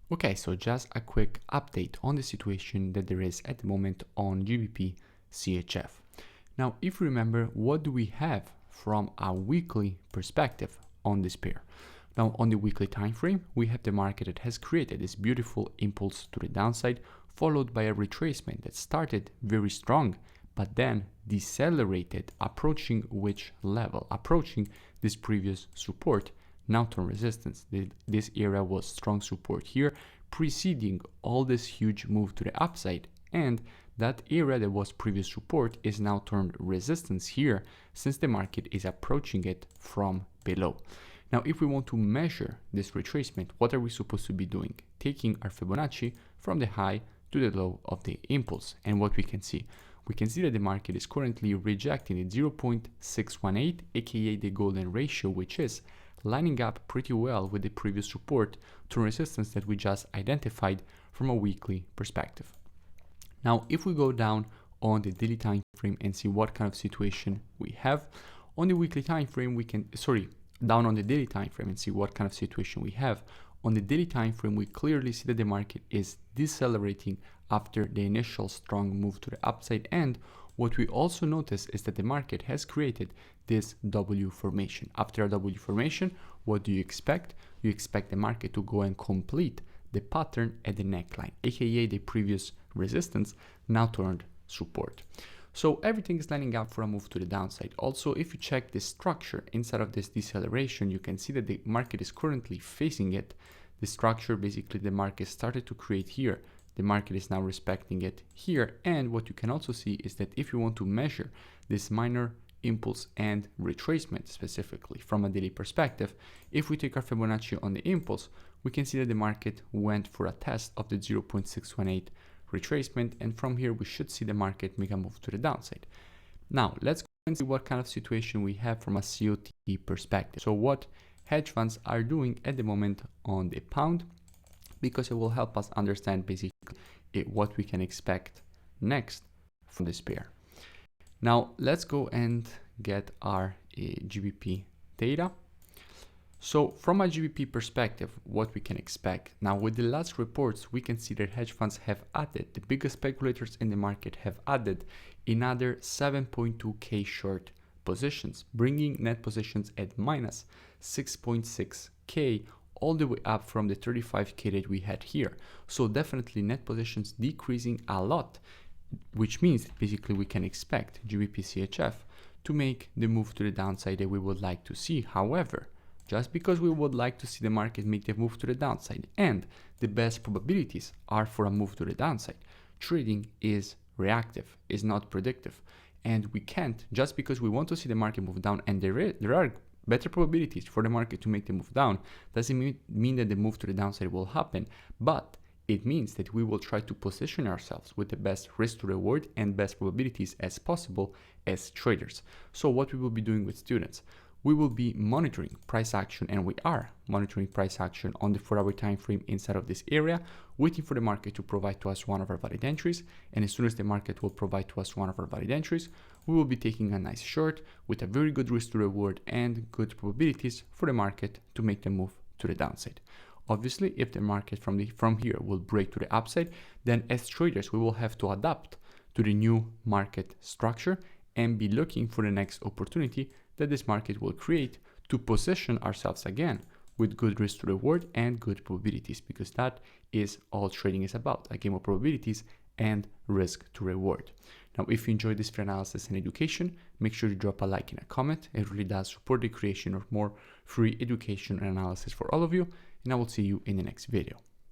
Okay, so just a quick update on the situation that there is at the moment on GBP CHF. Now, if you remember, what do we have from a weekly perspective on this pair? Now, on the weekly time frame, we have the market that has created this beautiful impulse to the downside, followed by a retracement that started very strong, but then decelerated, approaching which level? Approaching this previous support, now turn resistance. This area was strong support here, preceding all this huge move to the upside, and that area that was previous support is now turned resistance here, since the market is approaching it from below. Now, if we want to measure this retracement, what are we supposed to be doing? Taking our Fibonacci from the high to the low of the impulse. And what we can see that the market is currently rejecting the 0.618, aka the golden ratio, which is lining up pretty well with the previous support to resistance that we just identified from a weekly perspective. Now, if we go down on the daily time frame and see what kind of situation we have on the weekly time frame, down on the daily time frame and see what kind of situation we have. On the daily time frame, we clearly see that the market is decelerating after the initial strong move to the upside, and what we also notice is that the market has created this W formation. After a W formation, what do you expect? You expect the market to go and complete the pattern at the neckline, aka the previous resistance now turned support. So everything is lining up for a move to the downside. Also, if you check the structure inside of this deceleration, you can see that the market is currently facing it. The structure, basically the market started to create here. The market is now respecting it here. And what you can also see is that if you want to measure this minor impulse and retracement specifically from a daily perspective, if we take our Fibonacci on the impulse, we can see that the market went for a test of the 0.618 retracement, and from here we should see the market make a move to the downside. Now let's go and see what kind of situation we have from a COT perspective. So what hedge funds are doing at the moment on the pound, because it will help us understand basically what we can expect next from this pair. Now let's go and get our GBP data. So from a GBP perspective, what we can expect now with the last reports, we can see that hedge funds have added, the biggest speculators in the market have added another 7.2k short positions, bringing net positions at minus 6.6k, all the way up from the 35k that we had here. So definitely net positions decreasing a lot, which means that basically we can expect GBP CHF to make the move to the downside that we would like to see. However, just because we would like to see the market make the move to the downside and the best probabilities are for a move to the downside, trading is reactive, is not predictive. And we can't, just because we want to see the market move down and there are better probabilities for the market to make the move down, doesn't mean that the move to the downside will happen, but it means that we will try to position ourselves with the best risk to reward and best probabilities as possible as traders. So what we will be doing with students, we will be monitoring price action, and we are monitoring price action on the 4-hour time frame inside of this area, waiting for the market to provide to us one of our valid entries. And as soon as the market will provide to us one of our valid entries, we will be taking a nice short with a very good risk to reward and good probabilities for the market to make the move to the downside. Obviously, if the market from here will break to the upside, then as traders, we will have to adapt to the new market structure and be looking for the next opportunity that this market will create to position ourselves again with good risk to reward and good probabilities, because that is all trading is about, a game of probabilities and risk to reward. Now, if you enjoyed this free analysis and education, make sure to drop a like and a comment. It really does support the creation of more free education and analysis for all of you, and I will see you in the next video.